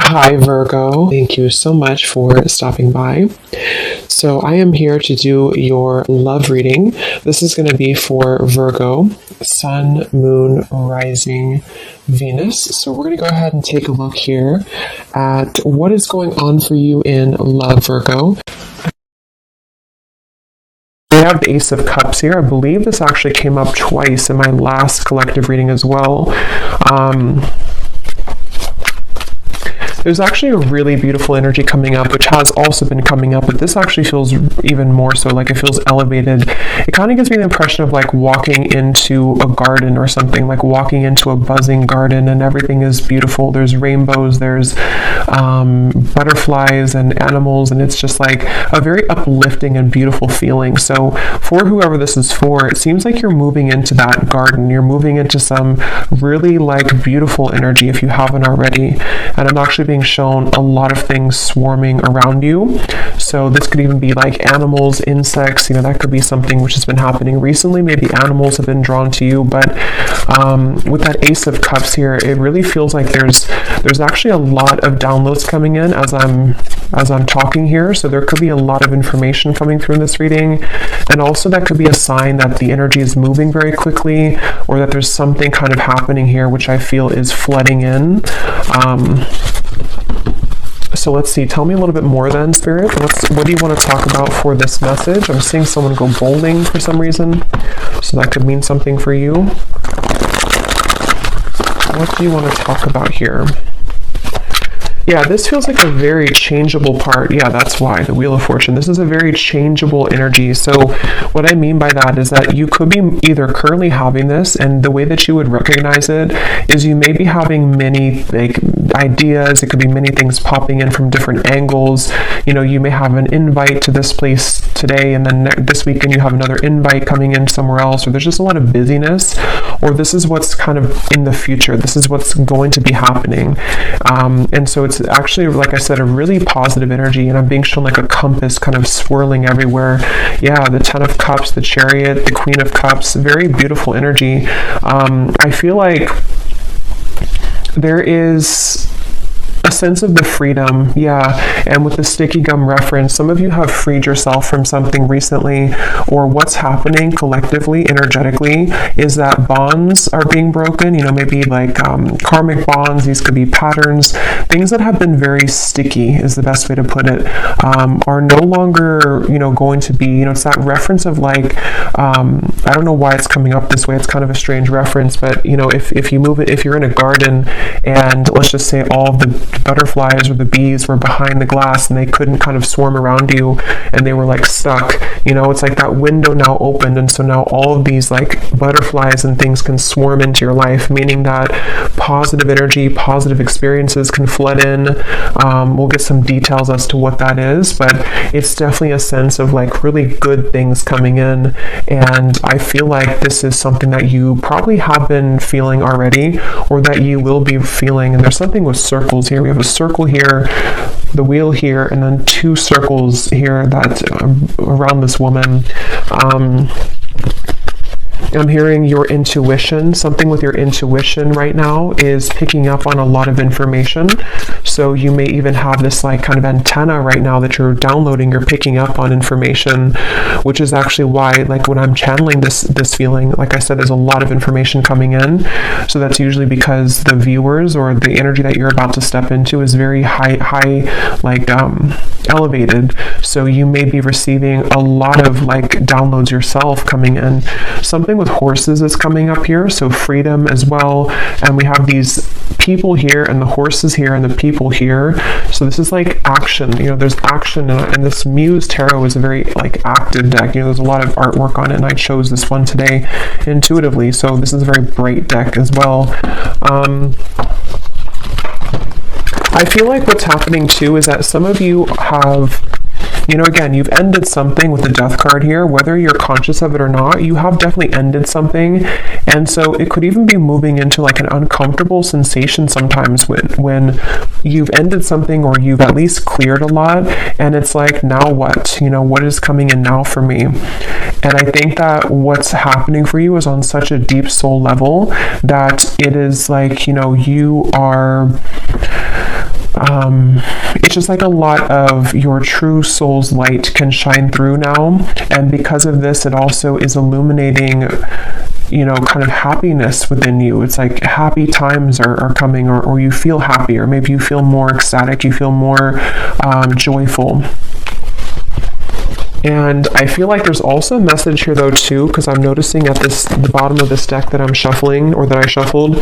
Hi, Virgo. Thank you so much for stopping by. So, I am here to do your love reading. This is going to be for Virgo, Sun, Moon, Rising, Venus. So, we're going to go ahead and take a look here at what is going on for you in love, Virgo. We have the Ace of Cups here. I believe this actually came up twice in my last collective reading as well. There's actually a really beautiful energy coming up, which has also been coming up, but this actually feels even more so, like it feels elevated. It kind of gives me the impression of like walking into a garden or something, like walking into a buzzing garden and everything is beautiful. There's rainbows, there's butterflies and animals, and it's just like a very uplifting and beautiful feeling. So for whoever this is for, it seems like you're moving into that garden. You're moving into some really like beautiful energy if you haven't already. And I'm actually being shown a lot of things swarming around you. So this could even be like animals, insects, that could be something which has been happening recently. Maybe animals have been drawn to you, but with that Ace of Cups here, it really feels like there's actually a lot of downloads coming in as I'm talking here. So there could be a lot of information coming through in this reading, and also that could be a sign that the energy is moving very quickly, or that there's something kind of happening here which I feel is flooding in. So let's see, tell me a little bit more then, Spirit. What do you want to talk about for this message? I'm seeing someone go bowling for some reason, so that could mean something for you. What do you want to talk about here? Yeah, this feels like a very changeable part. Yeah, that's why, the Wheel of Fortune. This is a very changeable energy. So what I mean by that is that you could be either currently having this, and the way that you would recognize it is you may be having many like ideas. It could be many things popping in from different angles. You may have an invite to this place today, and then this weekend you have another invite coming in somewhere else, or there's just a lot of busyness, or this is what's kind of in the future. This is what's going to be happening. And so it's actually, like I said, a really positive energy, and I'm being shown like a compass kind of swirling everywhere. Yeah, the Ten of Cups, the Chariot, the Queen of Cups, very beautiful energy. I feel like there is a sense of the freedom, yeah, and with the sticky gum reference, some of you have freed yourself from something recently, or what's happening collectively, energetically, is that bonds are being broken, maybe like karmic bonds. These could be patterns, things that have been very sticky is the best way to put it, are no longer, going to be, it's that reference of like, I don't know why it's coming up this way, it's kind of a strange reference, but if you move it, if you're in a garden and let's just say all of the butterflies or the bees were behind the glass and they couldn't kind of swarm around you and they were like stuck, it's like that window now opened, and so now all of these like butterflies and things can swarm into your life, meaning that positive energy, positive experiences can flood in. We'll get some details as to what that is, but it's definitely a sense of like really good things coming in, and I feel like this is something that you probably have been feeling already, or that you will be feeling. And there's something with circles here. We have a circle here, the wheel here, and then two circles here that around this woman. I'm hearing your intuition. Something with your intuition right now is picking up on a lot of information. So you may even have this like kind of antenna right now that you're downloading, you're picking up on information, which is actually why, like when I'm channeling this feeling, like I said, there's a lot of information coming in. So that's usually because the viewers or the energy that you're about to step into is very high, like elevated. So you may be receiving a lot of like downloads yourself coming in. Something with horses is coming up here, so freedom as well. And we have these people here and the horses here and the people here. So this is like action, there's action, and this Muse Tarot is a very like active deck. There's a lot of artwork on it, and I chose this one today intuitively. So this is a very bright deck as well. I feel like what's happening too is that some of you have, again, you've ended something with the Death card here, whether you're conscious of it or not. You have definitely ended something, and so it could even be moving into like an uncomfortable sensation sometimes when you've ended something, or you've at least cleared a lot, and it's like, now what? What is coming in now for me? And I think that what's happening for you is on such a deep soul level that it is like, you are it's just like a lot of your true soul's light can shine through now. And because of this, it also is illuminating, you know, kind of happiness within you. It's like happy times are coming, or you feel happy, or maybe you feel more ecstatic, you feel more joyful. And I feel like there's also a message here though too, because I'm noticing at the bottom of this deck that I'm shuffling, or that I shuffled,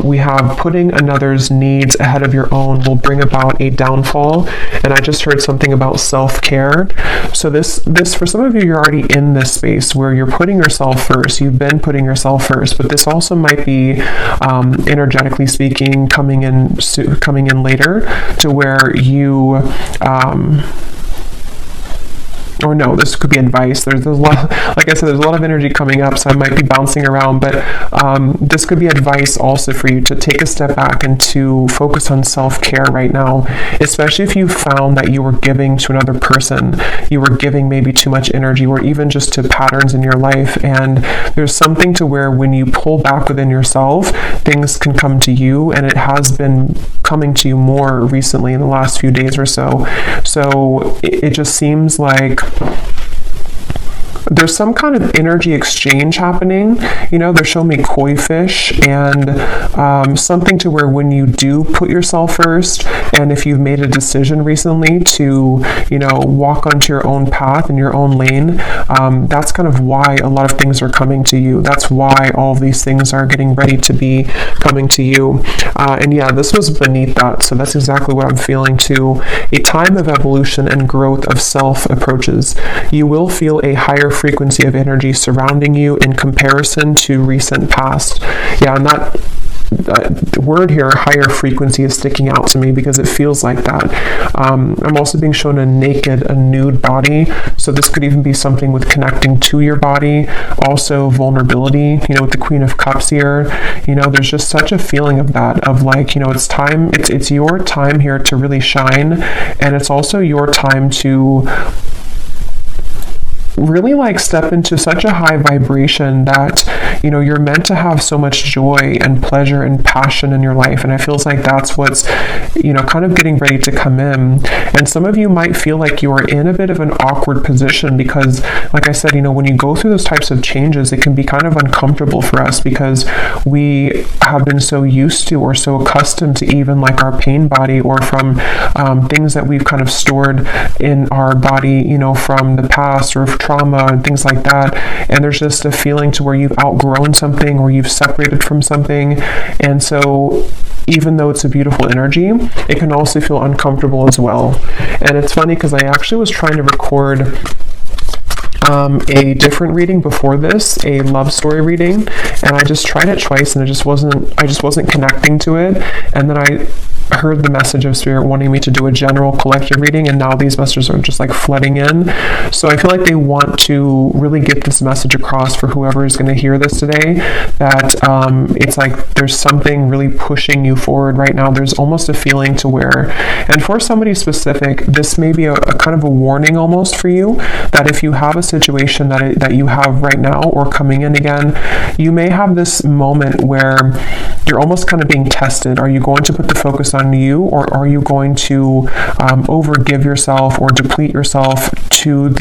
we have putting another's needs ahead of your own will bring about a downfall. And I just heard something about self-care. So this for some of you, you're already in this space where you're putting yourself first. You've been putting yourself first, but this also might be energetically speaking coming in later, to where you or no, this could be advice. There's a lot, like I said, there's a lot of energy coming up, so I might be bouncing around, but this could be advice also for you to take a step back and to focus on self-care right now, especially if you found that you were giving to another person, you were giving maybe too much energy, or even just to patterns in your life, and there's something to where when you pull back within yourself, things can come to you, and it has been coming to you more recently in the last few days or so. So it just seems like there's some kind of energy exchange happening. You know, they're showing me koi fish, and something to where when you do put yourself first, and if you've made a decision recently to, you know, walk onto your own path in your own lane, that's kind of why a lot of things are coming to you. That's why all of these things are getting ready to be coming to you. And yeah, this was beneath that, so that's exactly what I'm feeling too. A time of evolution and growth of self approaches. You will feel a higher frequency of energy surrounding you in comparison to recent past. Yeah, and that the word here, higher frequency, is sticking out to me because it feels like that. I'm also being shown a nude body, so this could even be something with connecting to your body. Also vulnerability, you know, with the Queen of Cups here. You know, there's just such a feeling of that, of like, you know, it's time, it's your time here to really shine, and it's also your time to really like step into such a high vibration that, you know, you're meant to have so much joy and pleasure and passion in your life. And it feels like that's what's, you know, kind of getting ready to come in. And some of you might feel like you are in a bit of an awkward position because, like I said, you know, when you go through those types of changes, it can be kind of uncomfortable for us because we have been so used to or so accustomed to even like our pain body, or from things that we've kind of stored in our body, you know, from the past, or trauma and things like that. And there's just a feeling to where you've outgrown something, or you've separated from something. And so even though it's a beautiful energy, it can also feel uncomfortable as well. And it's funny because I actually was trying to record a different reading before this, a love story reading, and I just tried it twice, and I just wasn't connecting to it. And then I heard the message of Spirit wanting me to do a general collective reading, and now these messages are just like flooding in. So I feel like they want to really get this message across for whoever is going to hear this today, that it's like there's something really pushing you forward right now. There's almost a feeling to where, and for somebody specific, this may be a kind of a warning almost for you, that if you have a situation that you have right now or coming in again, you may have this moment where you're almost kind of being tested. Are you going to put the focus on you, or are you going to overgive yourself or deplete yourself to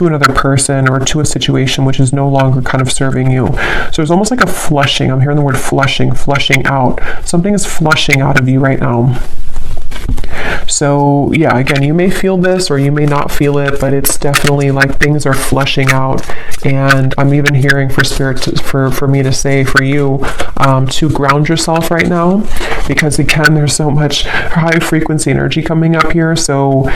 another person or to a situation which is no longer kind of serving you? So there's almost like a flushing. I'm hearing the word flushing out. Something is flushing out of you right now. So yeah, again, you may feel this or you may not feel it, but it's definitely like things are flushing out. And I'm even hearing for Spirit for me to say for you to ground yourself right now, because again, there's so much high frequency energy coming up here. So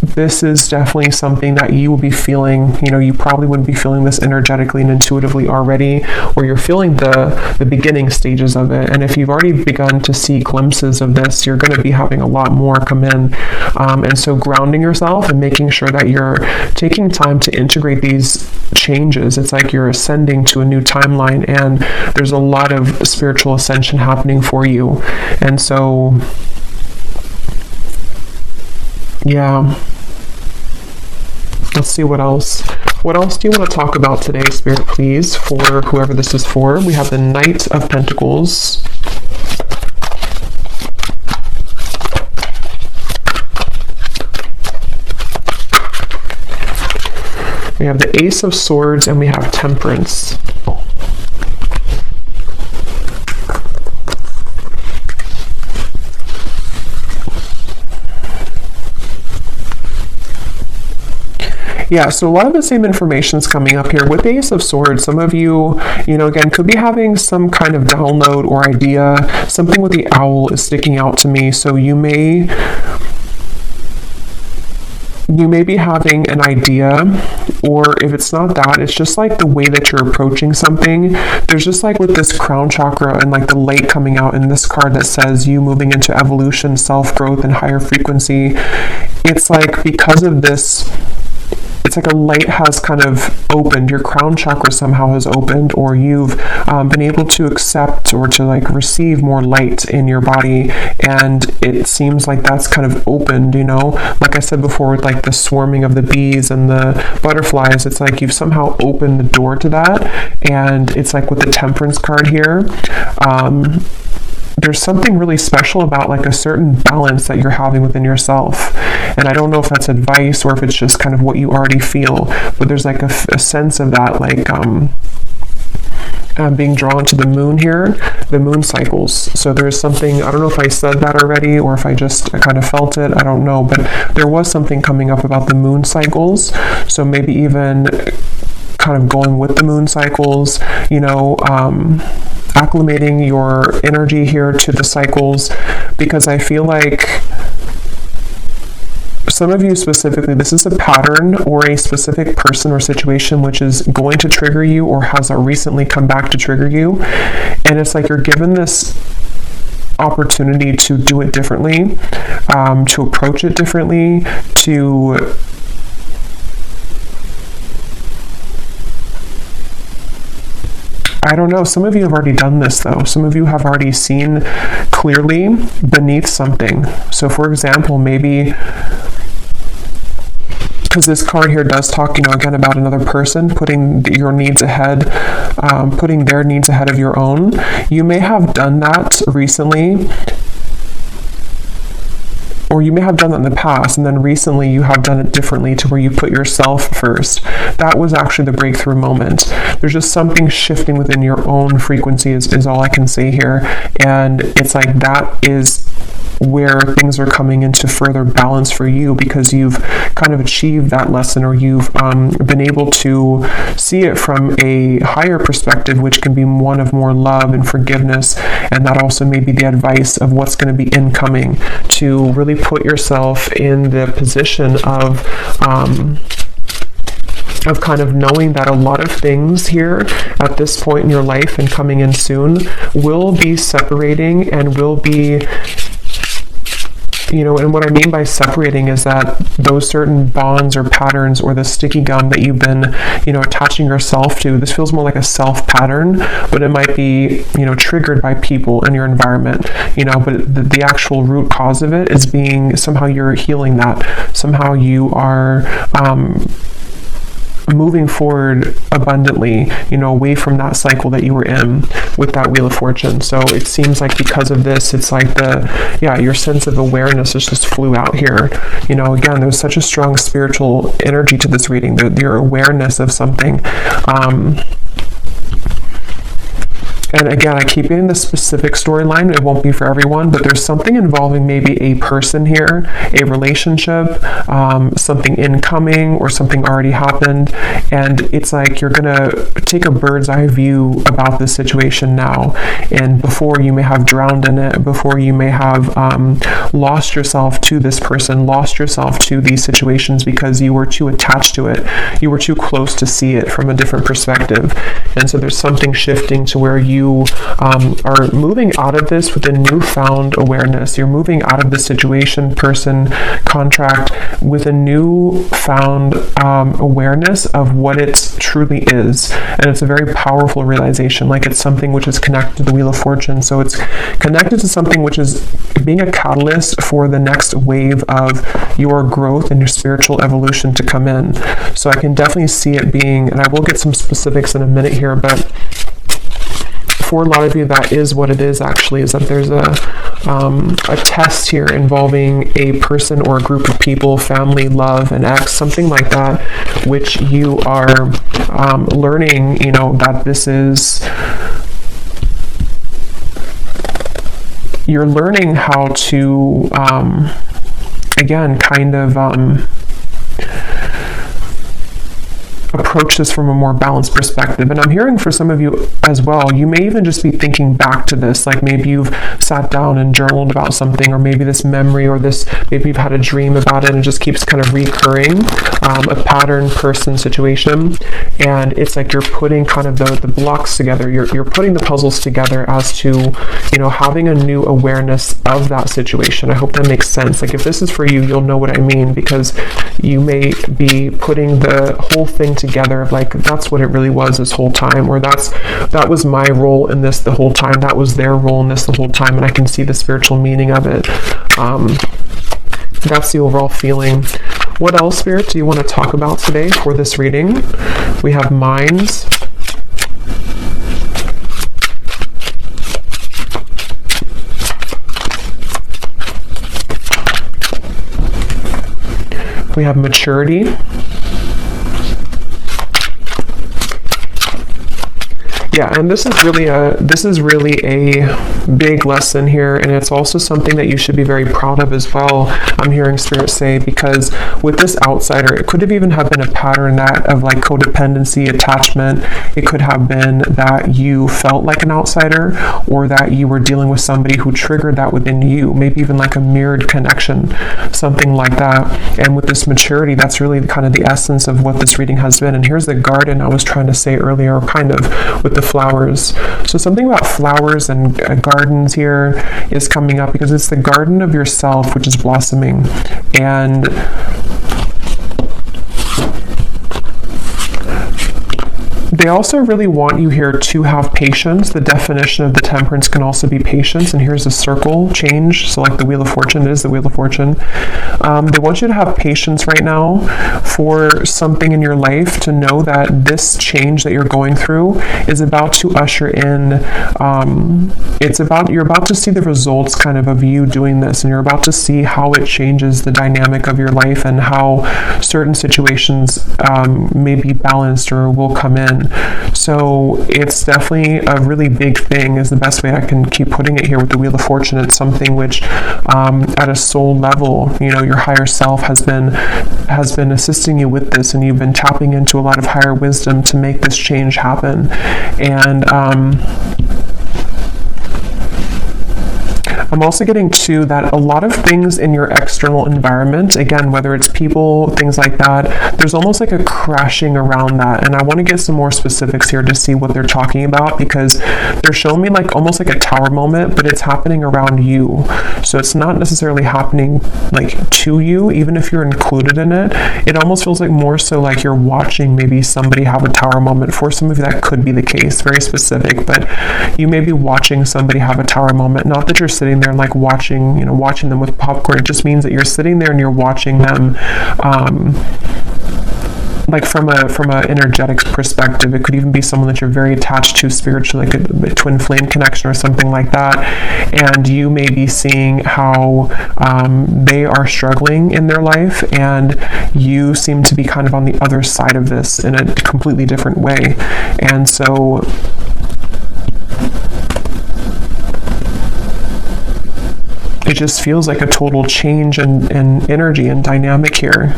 this is definitely something that you will be feeling. You know, you probably wouldn't be feeling this energetically and intuitively already, or you're feeling the beginning stages of it. And if you've already begun to see glimpses of this, you're going to be having a lot more come in. And so grounding yourself and making sure that you're taking time to integrate these changes. It's like you're ascending to a new timeline, and there's a lot of spiritual ascension happening for you. And so yeah, let's see what else. What else do you want to talk about today, Spirit, please, for whoever this is for? We have the Knight of Pentacles, We have the Ace of Swords and we have Temperance. Yeah, so a lot of the same information is coming up here. With the Ace of Swords, some of you, again, could be having some kind of download or idea. Something with the owl is sticking out to me. So you may be having an idea, or if it's not that, it's just like the way that you're approaching something. There's just like with this crown chakra and like the light coming out in this card that says you moving into evolution, self-growth, and higher frequency. It's like because of this, it's like a light has kind of opened, your crown chakra somehow has opened, or you've been able to accept or to like receive more light in your body, and it seems like that's kind of opened, like I said before, with like the swarming of the bees and the butterflies, it's like you've somehow opened the door to that. And it's like with the Temperance card here, there's something really special about like a certain balance that you're having within yourself. And I don't know if that's advice or if it's just kind of what you already feel, but there's like a sense of that, like being drawn to the moon here, the moon cycles. So there's something, I don't know if I said that already or if I kind of felt it, I don't know, but there was something coming up about the moon cycles. So maybe even kind of going with the moon cycles, acclimating your energy here to the cycles, because I feel like some of you specifically, this is a pattern or a specific person or situation which is going to trigger you or has recently come back to trigger you. And it's like you're given this opportunity to do it differently, to approach it differently, to I don't know, some of you have already done this though. Some of you have already seen clearly beneath something. So for example, maybe, because this card here does talk, again about another person putting your needs ahead, putting their needs ahead of your own. You may have done that recently, or you may have done that in the past, and then recently you have done it differently to where you put yourself first. That was actually the breakthrough moment. There's just something shifting within your own frequency is all I can say here. And it's like that is where things are coming into further balance for you, because you've kind of achieved that lesson, or you've been able to see it from a higher perspective, which can be one of more love and forgiveness. And that also may be the advice of what's going to be incoming, to really put yourself in the position of kind of knowing that a lot of things here at this point in your life and coming in soon will be separating and will be, and what I mean by separating is that those certain bonds or patterns or the sticky gum that you've been, attaching yourself to, this feels more like a self pattern, but it might be, triggered by people in your environment, but the actual root cause of it is being, somehow you're healing that. Somehow you are, moving forward abundantly, away from that cycle that you were in with that Wheel of Fortune. So it seems like because of this, it's like your sense of awareness just flew out here. Again, there's such a strong spiritual energy to this reading, your awareness of something. And again, I keep getting the specific storyline. It won't be for everyone, but there's something involving maybe a person here, a relationship, something incoming, or something already happened. And it's like you're going to take a bird's eye view about this situation now. And before you may have drowned in it, before you may have lost yourself to this person, lost yourself to these situations because you were too attached to it. You were too close to see it from a different perspective. And so there's something shifting to where you are moving out of this with a newfound awareness. You're moving out of the situation, person, contract with a newfound awareness of what it truly is. And it's a very powerful realization, like it's something which is connected to the Wheel of Fortune. So it's connected to something which is being a catalyst for the next wave of your growth and your spiritual evolution to come in. So I can definitely see it being, and I will get some specifics in a minute here, but for a lot of you, that is what it is actually, is that there's a test here involving a person or a group of people, family, love, an ex, something like that, which you are learning, that this is, you're learning how to, again, kind of approach this from a more balanced perspective. And I'm hearing for some of you as well, you may even just be thinking back to this, like maybe you've sat down and journaled about something, or maybe this memory, or this, maybe you've had a dream about it and it just keeps kind of recurring, a pattern, person, situation. And it's like you're putting kind of the blocks together, you're putting the puzzles together as to, having a new awareness of that situation. I hope that makes sense. Like if this is for you, you'll know what I mean, because you may be putting the whole thing together of like, that's what it really was this whole time, or that was my role in this the whole time, that was their role in this the whole time, and I can see the spiritual meaning of it. That's the overall feeling. What else, Spirit, do you want to talk about today for this reading? We have minds. We have maturity. Yeah, and this is really a big lesson here, and it's also something that you should be very proud of as well. I'm hearing Spirit say, because with this outsider, it could have even have been a pattern of like codependency, attachment. It could have been that you felt like an outsider, or that you were dealing with somebody who triggered that within you, maybe even like a mirrored connection, something like that. And with this maturity, that's really kind of the essence of what this reading has been. And here's the garden I was trying to say earlier, kind of with the flowers. So something about flowers and gardens here is coming up, because it's the garden of yourself which is blossoming. And they also really want you here to have patience. The definition of the temperance can also be patience. And here's a circle change. So like the Wheel of Fortune, it is the Wheel of Fortune. They want you to have patience right now for something in your life, to know that this change that you're going through is about to usher in, you're about to see the results kind of you doing this, and you're about to see how it changes the dynamic of your life, and how certain situations may be balanced or will come in. So it's definitely a really big thing, is the best way I can keep putting it here with the Wheel of Fortune. It's something which at a soul level, your higher self has been assisting you with this, and you've been tapping into a lot of higher wisdom to make this change happen. And I'm also getting to that a lot of things in your external environment, again, whether it's people, things like that, there's almost like a crashing around that. And I want to get some more specifics here to see what they're talking about, because they're showing me like almost like a tower moment, but it's happening around you. So it's not necessarily happening like to you, even if you're included in it. It almost feels like more so like you're watching maybe somebody have a tower moment. For some of you, that could be the case, very specific, but you may be watching somebody have a tower moment. Not that you're sitting there and like watching them with popcorn. It just means that you're sitting there and you're watching them, like from a energetic perspective. It could even be someone that you're very attached to spiritually, like a twin flame connection or something like that. And you may be seeing how they are struggling in their life, and you seem to be kind of on the other side of this in a completely different way. And so it just feels like a total change in energy and dynamic here.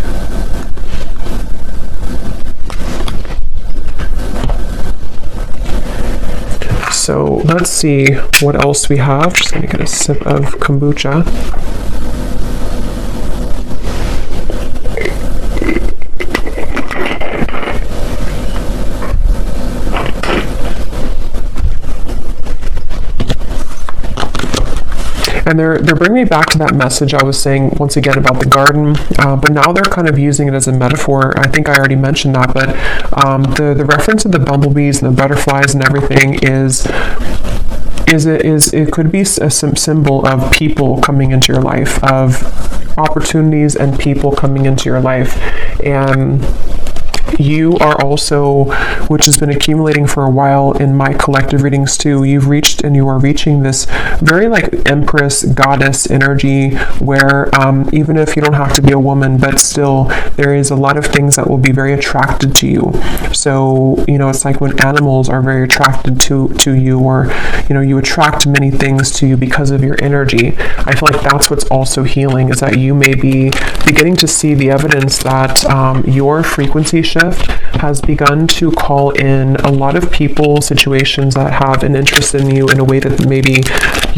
So let's see what else we have. Just gonna get a sip of kombucha. And they're bringing me back to that message I was saying once again about the garden, but now they're kind of using it as a metaphor. I think I already mentioned that, but the reference to the bumblebees and the butterflies and everything it could be a symbol of people coming into your life, of opportunities and people coming into your life. And You are also, which has been accumulating for a while in my collective readings too, you've reached and you are reaching this very like Empress goddess energy where even if you don't have to be a woman, but still there is a lot of things that will be very attracted to you. So, you know, it's like when animals are very attracted to you, or, you know, you attract many things to you because of your energy. I feel like that's what's also healing, is that you may be beginning to see the evidence that your frequency shift has begun to call in a lot of people, situations that have an interest in you in a way that maybe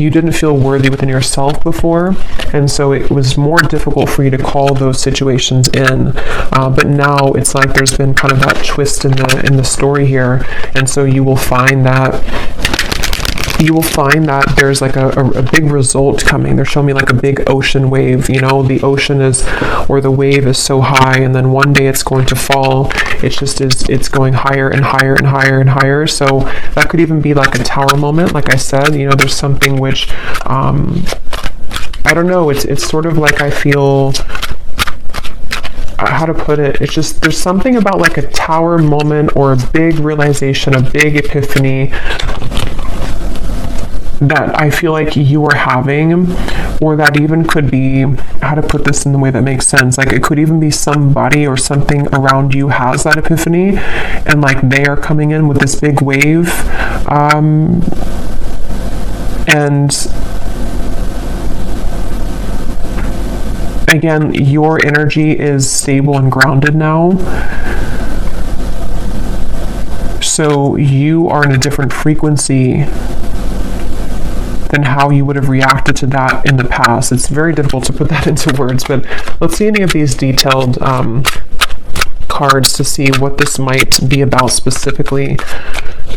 you didn't feel worthy within yourself before, and so it was more difficult for you to call those situations in, but now it's like there's been kind of that twist in the story here, and so you will find that there's like a big result coming. They're showing me like a big ocean wave, you know, the ocean is, or the wave is so high, and then one day it's going to fall. It's going higher and higher and higher and higher. So that could even be like a tower moment. Like I said, you know, there's something which, I don't know, it's sort of like I feel, how to put it, it's just, there's something about like a tower moment or a big realization, a big epiphany that I feel like you are having, or that even could be, how to put this in the way that makes sense, like it could even be somebody or something around you has that epiphany, and like they are coming in with this big wave, and again, your energy is stable and grounded now. So you are in a different frequency than how you would have reacted to that in the past. It's very difficult to put that into words, but let's see any of these detailed cards to see what this might be about specifically.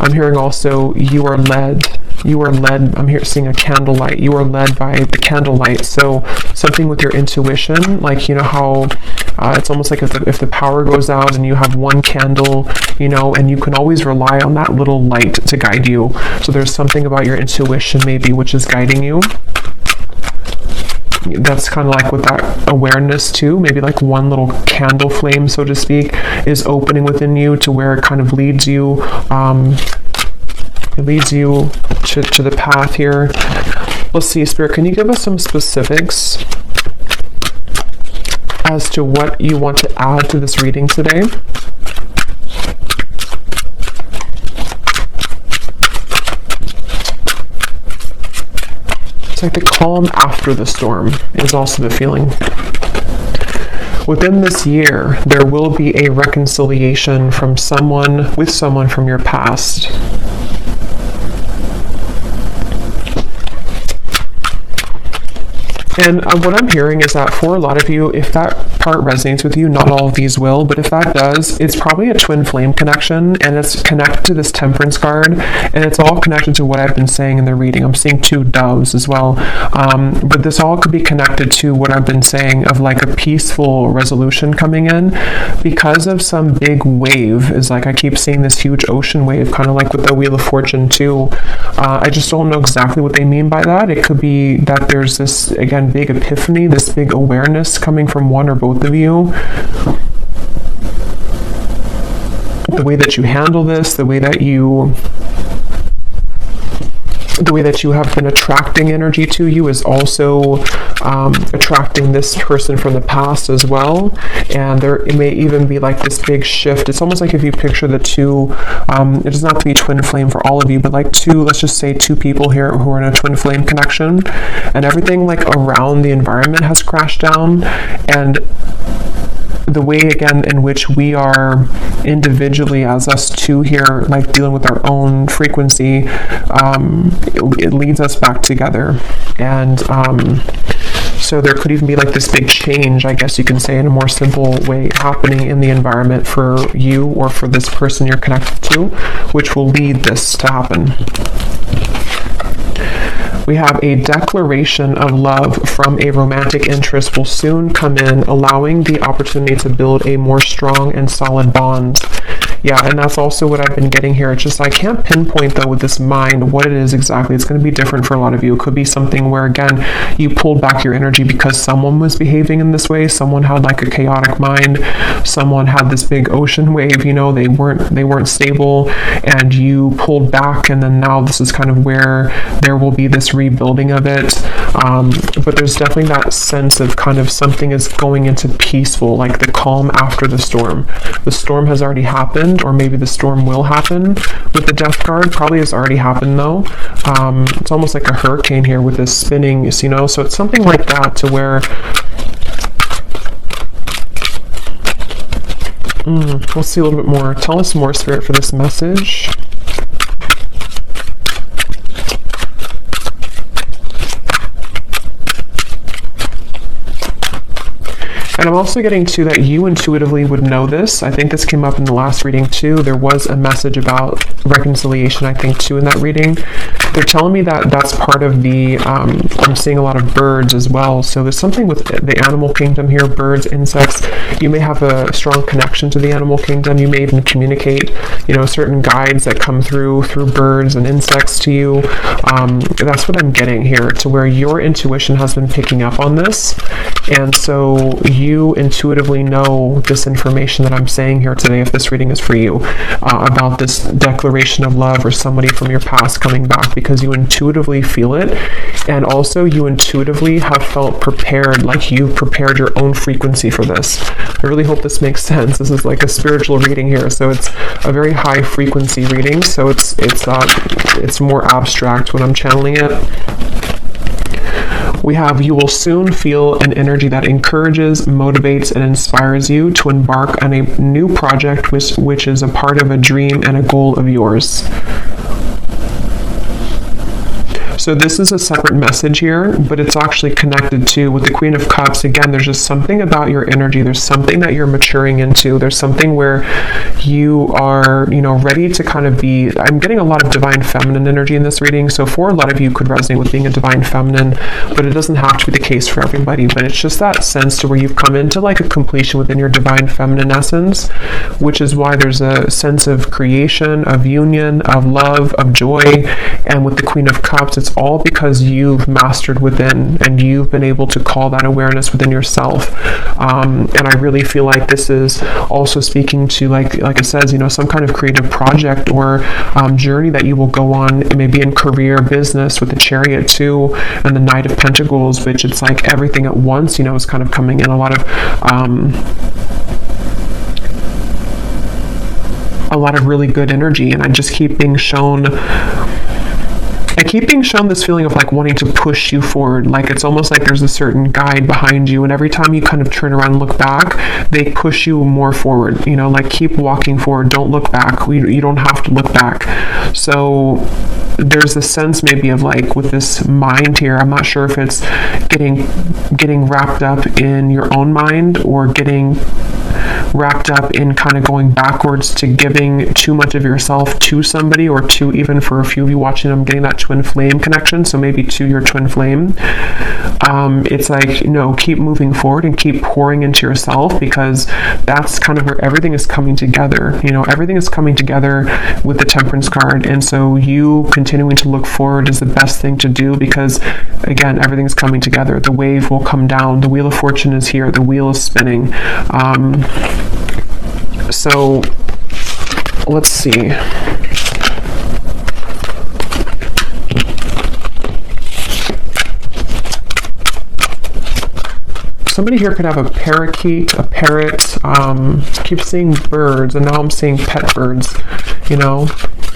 I'm hearing also you are led, I'm here seeing a candlelight. You are led by the candlelight. So something with your intuition, like, you know how it's almost like if the power goes out and you have one candle, you know, and you can always rely on that little light to guide you. So there's something about your intuition maybe which is guiding you. That's kind of like with that awareness too, maybe like one little candle flame, so to speak, is opening within you to where it kind of leads you, to the path here. Let's see, Spirit, can you give us some specifics as to what you want to add to this reading today? It's like the calm after the storm is also the feeling. Within this year, there will be a reconciliation from someone from your past. And what I'm hearing is that for a lot of you, if that part resonates with you, not all of these will, but if that does, it's probably a twin flame connection, and it's connected to this temperance card, and it's all connected to what I've been saying in the reading. I'm seeing two doves as well, but this all could be connected to what I've been saying of like a peaceful resolution coming in because of some big wave. Is like I keep seeing this huge ocean wave, kind of like with the Wheel of Fortune too. I just don't know exactly what they mean by that. It could be that there's this, again, big epiphany, this big awareness coming from one or both of you. The way that you handle this, the way that you have been attracting energy to you is also attracting this person from the past as well. And it may even be like this big shift. It's almost like if you picture the two, it does not have to be twin flame for all of you, but like two, let's just say two people here who are in a twin flame connection, and everything like around the environment has crashed down, and the way again in which we are individually as us two here, like dealing with our own frequency, it leads us back together. And so there could even be like this big change, I guess you can say in a more simple way, happening in the environment for you or for this person you're connected to, which will lead this to happen. We have a declaration of love from a romantic interest will soon come in, allowing the opportunity to build a more strong and solid bond. Yeah, and that's also what I've been getting here. It's just I can't pinpoint, though, with this mind what it is exactly. It's going to be different for a lot of you. It could be something where, again, you pulled back your energy because someone was behaving in this way. Someone had like a chaotic mind. Someone had this big ocean wave, you know, they weren't stable, and you pulled back, and then now this is kind of where there will be this rebuilding of it. But there's definitely that sense of kind of something is going into peaceful, like the calm after the storm. The storm has already happened, or maybe the storm will happen with the Death card. Probably has already happened, though. It's almost like a hurricane here with this spinning, you know, so it's something like that to where we'll see a little bit more. Tell us more, Spirit, for this message. And I'm also getting to that you intuitively would know this. I think this came up in the last reading too. There was a message about reconciliation, I think, too, in that reading. They're telling me that that's part of the, I'm seeing a lot of birds as well. So there's something with the animal kingdom here, birds, insects. You may have a strong connection to the animal kingdom. You may even communicate, you know, certain guides that come through birds and insects to you. That's what I'm getting here, to where your intuition has been picking up on this. And so you intuitively know this information that I'm saying here today, if this reading is for you, about this declaration of love or somebody from your past coming back, because you intuitively feel it, and also you intuitively have felt prepared, like you've prepared your own frequency for this. I really hope this makes sense. This is like a spiritual reading here, so it's a very high frequency reading, so it's more abstract when I'm channeling it. We have, you will soon feel an energy that encourages, motivates, and inspires you to embark on a new project which is a part of a dream and a goal of yours. So this is a separate message here, but it's actually connected to, with the Queen of Cups, again, there's just something about your energy. There's something that you're maturing into. There's something where you are, you know, ready to kind of be, I'm getting a lot of divine feminine energy in this reading. So for a lot of you could resonate with being a divine feminine, but it doesn't have to be the case for everybody. But it's just that sense to where you've come into like a completion within your divine feminine essence, which is why there's a sense of creation, of union, of love, of joy. And with the Queen of Cups, it's all because you've mastered within, and you've been able to call that awareness within yourself. And I really feel like this is also speaking to, like it says, you know, some kind of creative project or journey that you will go on, maybe in career, business, with the Chariot too, and the Knight of Pentacles, which it's like everything at once, you know, is kind of coming in. A lot of really good energy, and I just keep being shown this feeling of like wanting to push you forward. Like it's almost like there's a certain guide behind you, and every time you kind of turn around and look back, they push you more forward, you know, like keep walking forward, don't look back. You don't have to look back. So there's a sense maybe of like with this mind here, I'm not sure if it's getting wrapped up in your own mind, or getting wrapped up in kind of going backwards to giving too much of yourself to somebody, or to, even for a few of you watching, I'm getting that twin flame connection, so maybe to your twin flame. It's like, you know, keep moving forward and keep pouring into yourself, because that's kind of where everything is coming together. You know, everything is coming together with the Temperance card, and so you continuing to look forward is the best thing to do, because again, everything's coming together. The wave will come down, the Wheel of Fortune is here, the wheel is spinning. So let's see. Somebody here could have a parakeet, a parrot. Keep seeing birds, and now I'm seeing pet birds, you know.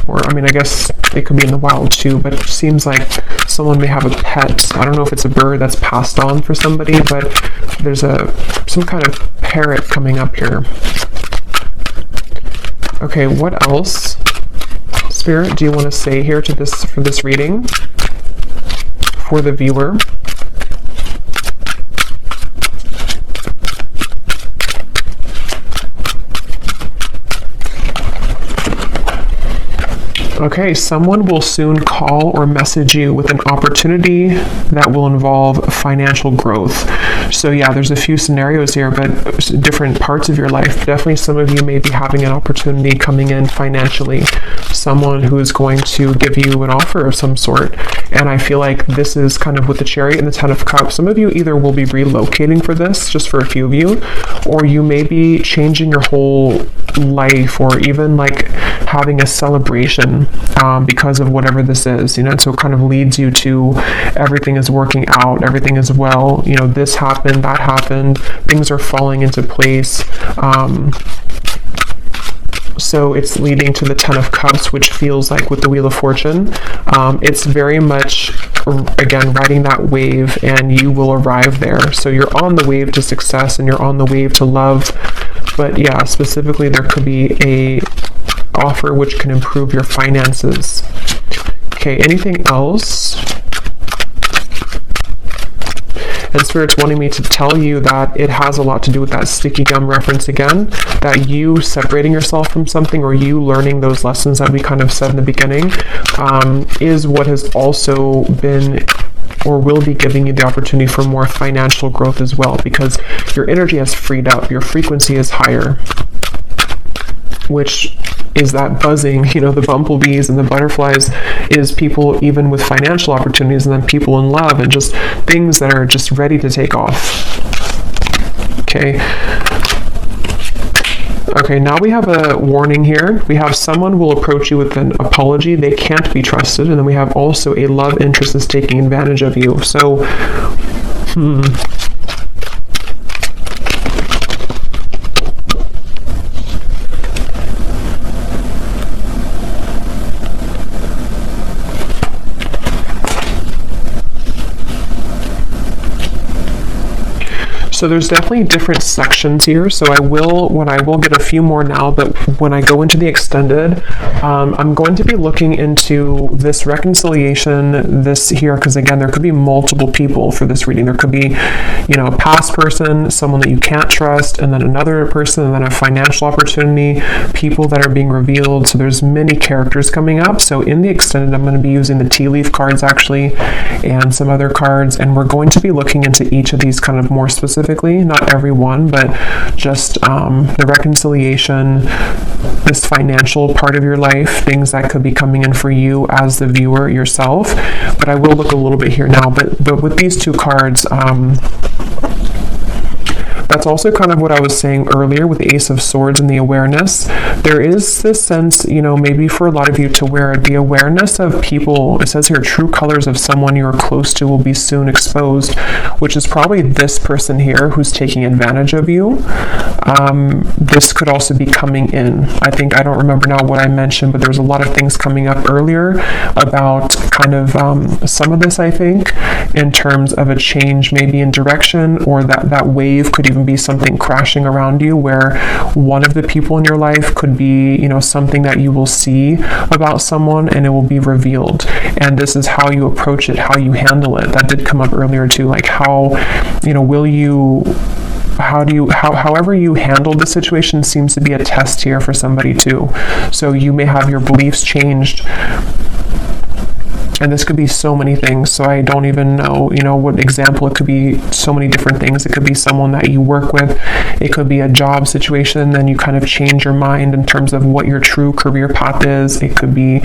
Or, I mean, I guess they could be in the wild too, but it seems like someone may have a pet. I don't know if it's a bird that's passed on for somebody, but there's some kind of parrot coming up here. Okay, what else, Spirit, do you want to say here to this, for this reading for the viewer? Okay, someone will soon call or message you with an opportunity that will involve financial growth. So yeah, there's a few scenarios here, but different parts of your life. Definitely some of you may be having an opportunity coming in financially, someone who is going to give you an offer of some sort. And I feel like this is kind of with the Chariot and the Ten of Cups. Some of you either will be relocating for this, just for a few of you, or you may be changing your whole life, or even like having a celebration because of whatever this is, you know. So it kind of leads you to everything is working out, everything is well, you know, this happened, that happened, things are falling into place. So it's leading to the Ten of Cups, which feels like with the Wheel of Fortune, it's very much, again, riding that wave, and you will arrive there. So you're on the wave to success, and you're on the wave to love. But yeah, specifically there could be a offer which can improve your finances. Okay, anything else? And Spirit's wanting me to tell you that it has a lot to do with that sticky gum reference again, that you separating yourself from something, or you learning those lessons that we kind of said in the beginning, is what has also been or will be giving you the opportunity for more financial growth as well, because your energy has freed up, your frequency is higher, which is that buzzing, you know, the bumblebees and the butterflies, is people even with financial opportunities, and then people in love, and just things that are just ready to take off. Okay, now we have a warning here. We have someone will approach you with an apology. They can't be trusted. And then we have also a love interest is taking advantage of you. So, So there's definitely different sections here. So I will get a few more now, but when I go into the extended, I'm going to be looking into this reconciliation, this here, because again, there could be multiple people for this reading. There could be, you know, a past person, someone that you can't trust, and then another person, and then a financial opportunity, people that are being revealed. So there's many characters coming up. So in the extended, I'm going to be using the tea leaf cards actually, and some other cards, and we're going to be looking into each of these kind of more specifically, not every one, but just the reconciliation, this financial part of your life, things that could be coming in for you as the viewer yourself. But I will look a little bit here now, but with these two cards, that's also kind of what I was saying earlier with the Ace of Swords and the awareness. There is this sense, you know, maybe for a lot of you, to where the awareness of people, it says here, true colors of someone you are close to will be soon exposed, which is probably this person here who's taking advantage of you. This could also be coming in. I don't remember now what I mentioned, but there was a lot of things coming up earlier about kind of some of this, I think, in terms of a change maybe in direction, or that wave could even be something crashing around you, where one of the people in your life could be, you know, something that you will see about someone and it will be revealed. And this is how you approach it, how you handle it. That did come up earlier too, like how, you know, however you handle the situation seems to be a test here for somebody too. So you may have your beliefs changed. And this could be so many things, so I don't even know, you know, what example. It could be so many different things. It could be someone that you work with. It could be a job situation, then you kind of change your mind in terms of what your true career path is. It could be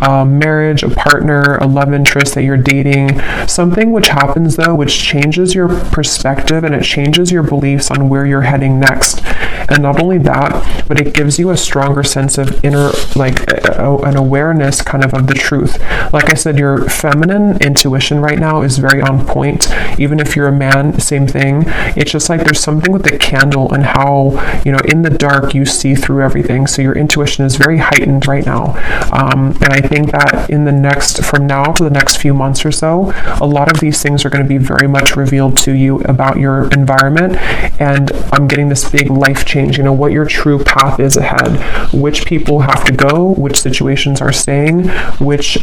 a marriage, a partner, a love interest that you're dating. Something which happens, though, which changes your perspective, and it changes your beliefs on where you're heading next. And not only that, but it gives you a stronger sense of inner, like an awareness kind of the truth. Like I said, your feminine intuition right now is very on point. Even if you're a man, same thing. It's just like there's something with the candle and how, you know, in the dark you see through everything. So your intuition is very heightened right now. And I think that from now to the next few months or so, a lot of these things are going to be very much revealed to you about your environment. And I'm getting this big life change, you know, what your true path is ahead, which people have to go, which situations are staying, which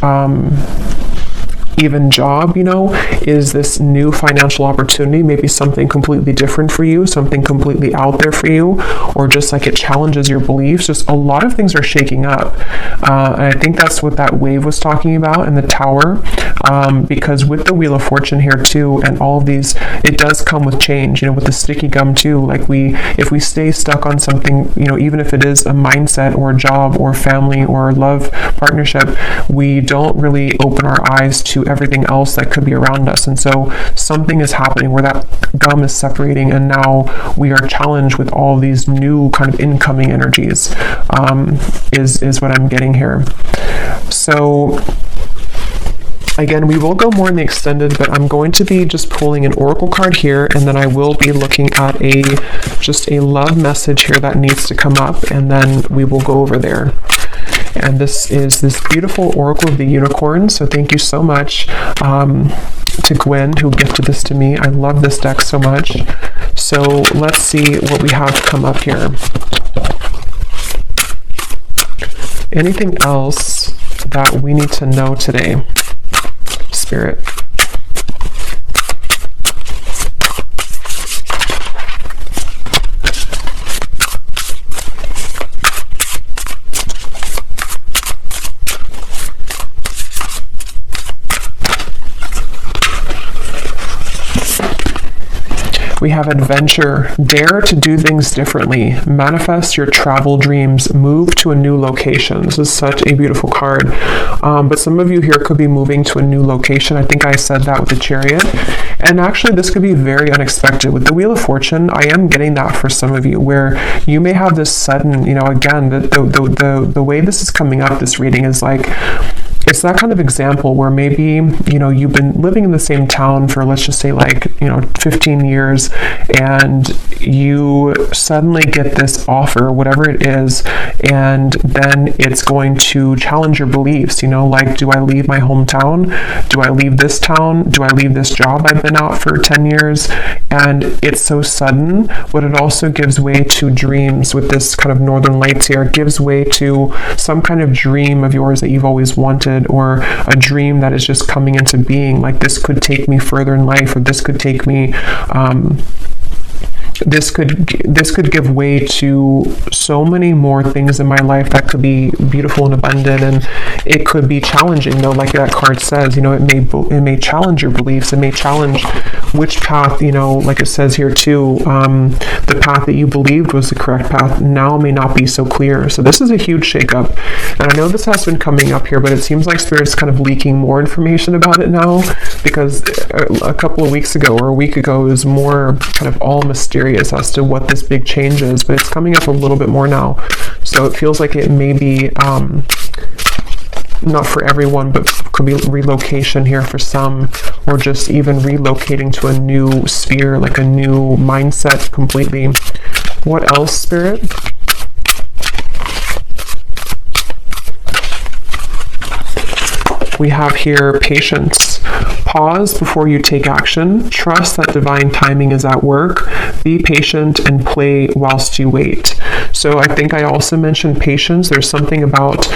even job, you know, is this new financial opportunity, maybe something completely different for you, something completely out there for you, or just like it challenges your beliefs. Just a lot of things are shaking up. And I think that's what that wave was talking about in the Tower. because with the Wheel of Fortune here too, and all of these, it does come with change, with the sticky gum too. Like if we stay stuck on something, even if it is a mindset or a job or family or love partnership, we don't really open our eyes to everything else that could be around us. And so something is happening where that gum is separating, and now we are challenged with all of these new kind of incoming energies, is what I'm getting here. So again, we will go more in the extended, but I'm going to be just pulling an oracle card here, and then I will be looking at just a love message here that needs to come up, and then we will go over there. And this is this beautiful Oracle of the Unicorn. So thank you so much to Gwen, who gifted this to me. I love this deck so much. So let's see what we have come up here. Anything else that we need to know today, Spirit? We have adventure. Dare to do things differently. Manifest your travel dreams. Move to a new location. This is such a beautiful card. But some of you here could be moving to a new location. I think I said that with the Chariot. And actually, this could be very unexpected. With the Wheel of Fortune, I am getting that for some of you, where you may have this sudden, again, the way this is coming up, this reading is like, it's that kind of example where maybe, you've been living in the same town for, let's just say 15 years, and you suddenly get this offer, whatever it is, and then it's going to challenge your beliefs, like, do I leave my hometown? Do I leave this town? Do I leave this job I've been out for 10 years? And it's so sudden, but it also gives way to dreams with this kind of Northern Lights here. It gives way to some kind of dream of yours that you've always wanted, or a dream that is just coming into being, like, this could take me further in life, or this could take me this could give way to so many more things in my life that could be beautiful and abundant, and it could be challenging, though, like that card says, it may challenge your beliefs, it may challenge which path, like it says here too, the path that you believed was the correct path now may not be so clear. So this is a huge shakeup, and I know this has been coming up here, but it seems like Spirit's kind of leaking more information about it now, because a couple of weeks ago or a week ago it was more kind of all mysterious as to what this big change is, but it's coming up a little bit more now. So it feels like it may be not for everyone, but could be relocation here for some, or just even relocating to a new sphere, like a new mindset completely. What else, Spirit? We have here patience. Pause before you take action. Trust that divine timing is at work. Be patient and play whilst you wait. So I think I also mentioned patience. There's something about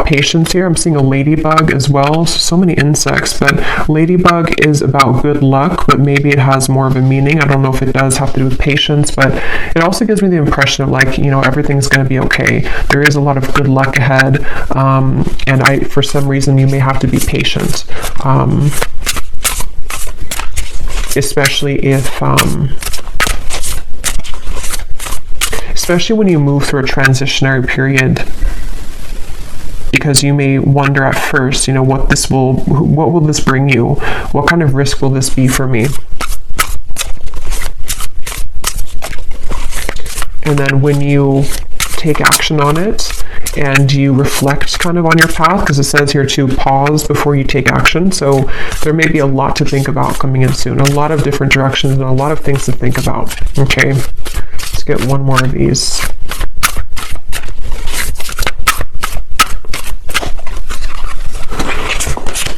patience here. I'm seeing a ladybug as well. So many insects, but ladybug is about good luck, but maybe it has more of a meaning. I don't know if it does have to do with patience, but it also gives me the impression of like, everything's going to be okay. There is a lot of good luck ahead. And for some reason, you may have to be patient. Especially when you move through a transitionary period, because you may wonder at first, what will this bring you? What kind of risk will this be for me? And then when you take action on it and you reflect kind of on your path, because it says here to pause before you take action. So there may be a lot to think about coming in soon, a lot of different directions and a lot of things to think about. Okay, let's get one more of these.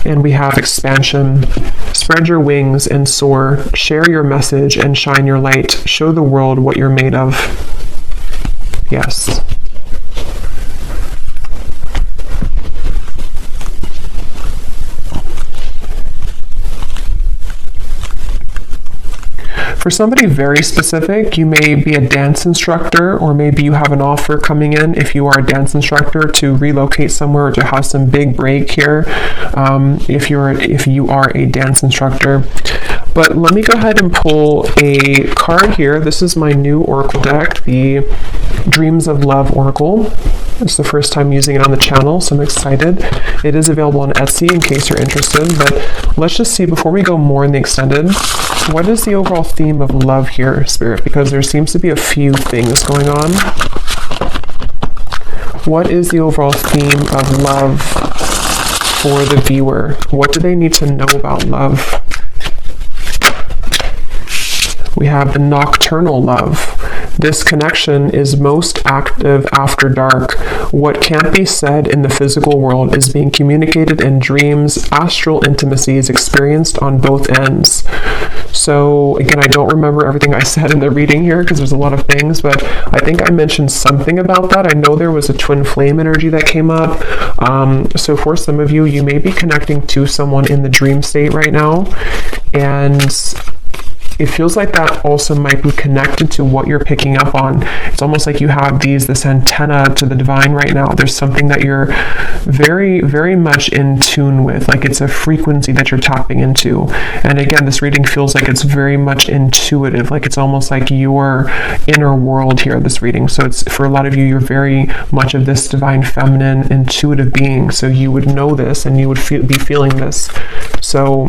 And we have expansion. Spread your wings and soar. Share your message and shine your light. Show the world what you're made of. Yes. For somebody very specific, you may be a dance instructor, or maybe you have an offer coming in if you are a dance instructor to relocate somewhere, to have some big break here, if you are a dance instructor. But let me go ahead and pull a card here. This is my new oracle deck, the Dreams of Love Oracle. It's the first time using it on the channel, so I'm excited. It is available on Etsy in case you're interested, but let's just see, before we go more in the extended, what is the overall theme of love here, Spirit? Because there seems to be a few things going on. What is the overall theme of love for the viewer? What do they need to know about love? We have the nocturnal love. This connection is most active after dark. What can't be said in the physical world is being communicated in dreams. Astral intimacy is experienced on both ends. So again, I don't remember everything I said in the reading here because there's a lot of things, but I think I mentioned something about that. I know there was a twin flame energy that came up. So for some of you, you may be connecting to someone in the dream state right now, and it feels like that also might be connected to what you're picking up on. It's almost like you have this antenna to the divine right now. There's something that you're very, very much in tune with, like it's a frequency that you're tapping into. And again, this reading feels like it's very much intuitive, like it's almost like your inner world here, this reading. So it's, for a lot of you, you're very much of this divine feminine intuitive being. So you would know this and you would be feeling this. So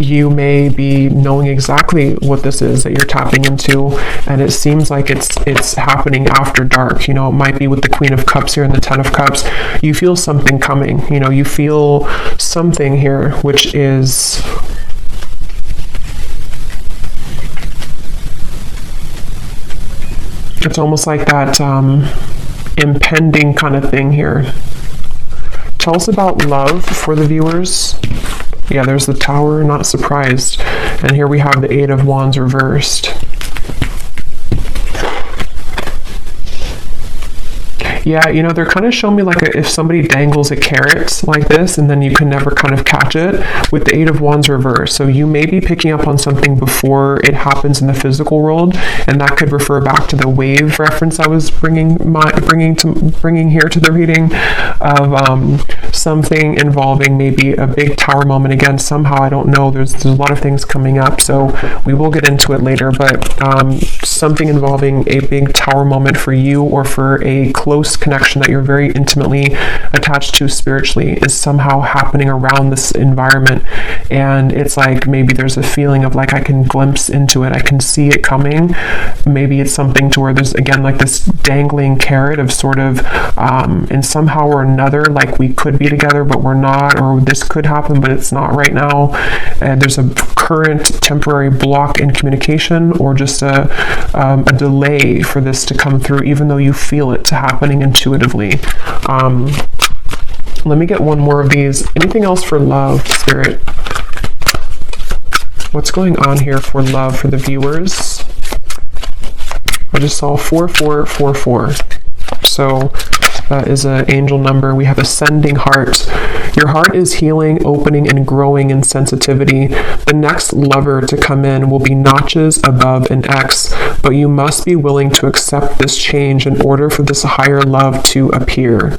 you may be knowing exactly what this is that you're tapping into, and it seems like it's happening after dark. You know, it might be with the Queen of Cups here and the Ten of Cups. You feel something coming. You know, you feel something here, which is it's almost like that impending kind of thing here. Tell us about love for the viewers. Yeah, there's the Tower, not surprised. And here we have the Eight of Wands reversed. Yeah, you know, they're kind of showing me like if somebody dangles a carrot like this and then you can never kind of catch it with the Eight of Wands reversed. So you may be picking up on something before it happens in the physical world, and that could refer back to the wave reference I was bringing here to the reading of something involving maybe a big tower moment. Again, somehow, I don't know, there's a lot of things coming up, so we will get into it later, but something involving a big tower moment for you, or for a close connection that you're very intimately attached to spiritually, is somehow happening around this environment. And it's like maybe there's a feeling of like I can glimpse into it, I can see it coming. Maybe it's something to where there's again like this dangling carrot of sort of in somehow or another, like we could be together but we're not, or this could happen but it's not right now. And there's a current temporary block in communication, or just a delay for this to come through, even though you feel it happening intuitively. Let me get one more of these. Anything else for love, Spirit? What's going on here for love for the viewers? I just saw 4444. So that is an angel number. We have ascending heart. Your heart is healing, opening, and growing in sensitivity. The next lover to come in will be notches above an X, but you must be willing to accept this change in order for this higher love to appear.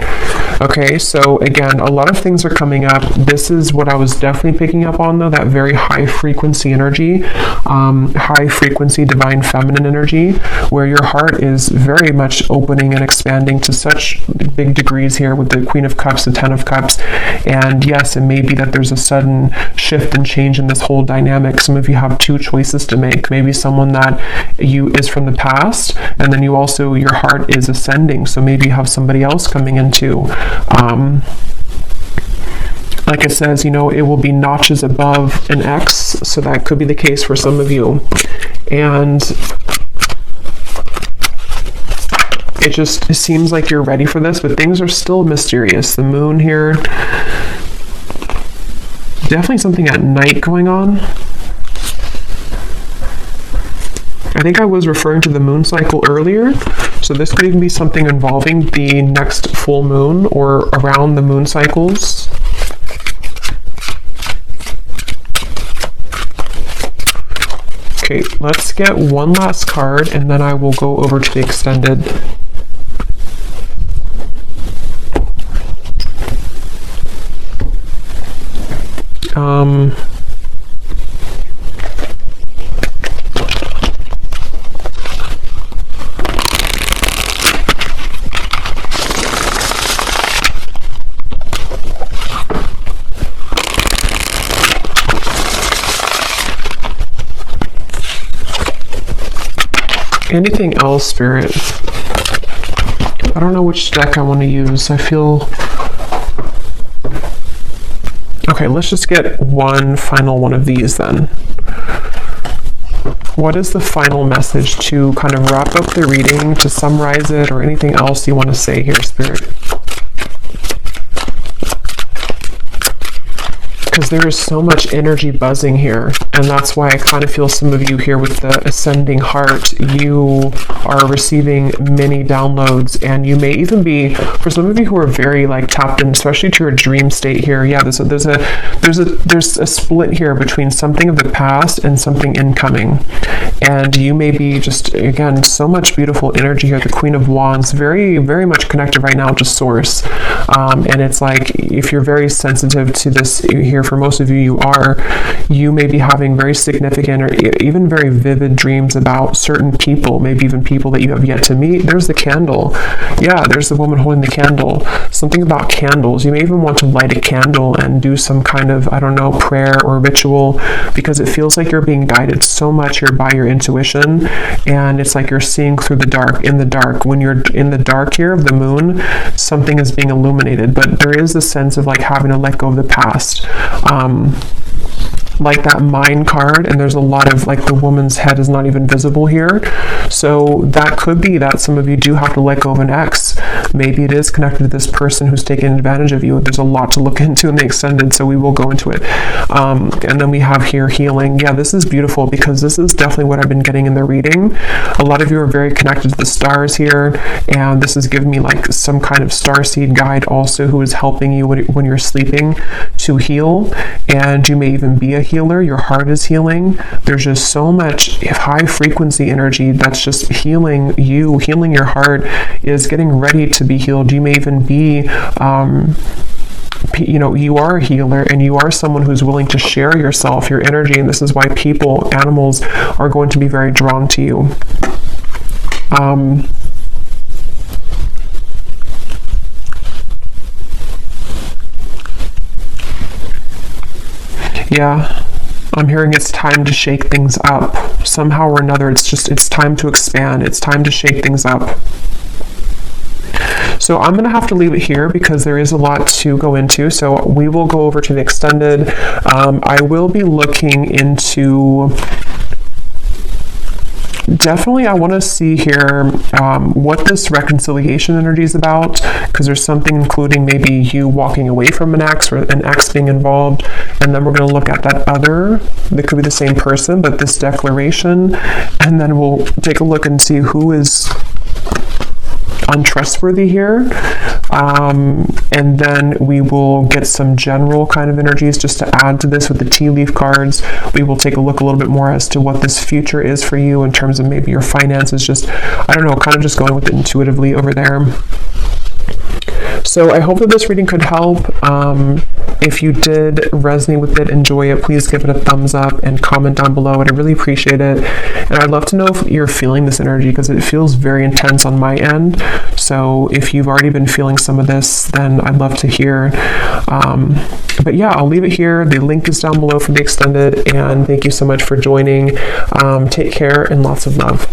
Okay, so again, a lot of things are coming up. This is what I was definitely picking up on, though, that very high frequency energy, high frequency divine feminine energy, where your heart is very much opening and expanding to such big degrees here with the Queen of Cups, the Ten of Cups. And yes, it may be that there's a sudden shift and change in this whole dynamic. Some of you have two choices to make. Maybe someone that you is from the past, and then you also, your heart is ascending. So maybe you have somebody else coming in too. Like it says, you know, it will be notches above an X. So that could be the case for some of you. And it seems like you're ready for this, but things are still mysterious. The moon here, definitely something at night going on. I think I was referring to the moon cycle earlier, so this could even be something involving the next full moon or around the moon cycles. Okay, let's get one last card and then I will go over to the extended. Anything else, Spirit? I don't know which deck I want to use. I feel... Okay, let's just get one final one of these then. What is the final message to kind of wrap up the reading, to summarize it, or anything else you want to say here, Spirit? Because there is so much energy buzzing here, and that's why I kind of feel some of you here with the ascending heart, you are receiving many downloads, and you may even be, for some of you who are very like tapped in, especially to your dream state here, yeah, there's a split here between something of the past and something incoming, and you may be just, again, so much beautiful energy here. The Queen of Wands, very, very much connected right now to Source, and it's like, if you're very sensitive to this here, for most of you, you may be having very significant or even very vivid dreams about certain people, maybe even people that you have yet to meet. There's the candle. Yeah, there's the woman holding the candle. Something about candles. You may even want to light a candle and do some kind of, I don't know, prayer or ritual, because it feels like you're being guided so much here by your intuition, and it's like you're seeing through the dark, in the dark. When you're in the dark here of the moon, something is being illuminated, but there is a sense of like having to let go of the past. Like that mind card, and there's a lot of like the woman's head is not even visible here, so that could be that some of you do have to let go of an ex. Maybe it is connected to this person who's taking advantage of you. There's a lot to look into in the extended, so we will go into it. And then we have here healing. Yeah, this is beautiful, because this is definitely what I've been getting in the reading. A lot of you are very connected to the stars here, and this is giving me like some kind of starseed guide also, who is helping you when you're sleeping to heal, and you may even be a healer. Your heart is healing. There's just so much high frequency energy that's just healing you. Healing your heart is getting ready to be healed. You may even be you are a healer, and you are someone who's willing to share yourself, your energy, and this is why people, animals, are going to be very drawn to you. Yeah, I'm hearing it's time to shake things up. Somehow or another, it's time to expand. It's time to shake things up. So I'm going to have to leave it here because there is a lot to go into. So we will go over to the extended. I will be looking into... Definitely, I want to see here what this reconciliation energy is about, because there's something including maybe you walking away from an ex or an ex being involved, and then we're going to look at that other, that could be the same person, but this declaration, and then we'll take a look and see who is untrustworthy here, and then we will get some general kind of energies just to add to this with the tea leaf cards. We will take a look a little bit more as to what this future is for you in terms of maybe your finances, just, I don't know, kind of just going with it intuitively over there. So I hope that this reading could help. If you did resonate with it, enjoy it, please give it a thumbs up and comment down below. I'd really appreciate it. And I'd love to know if you're feeling this energy, because it feels very intense on my end. So if you've already been feeling some of this, then I'd love to hear. But yeah, I'll leave it here. The link is down below for the extended, and thank you so much for joining. Take care and lots of love.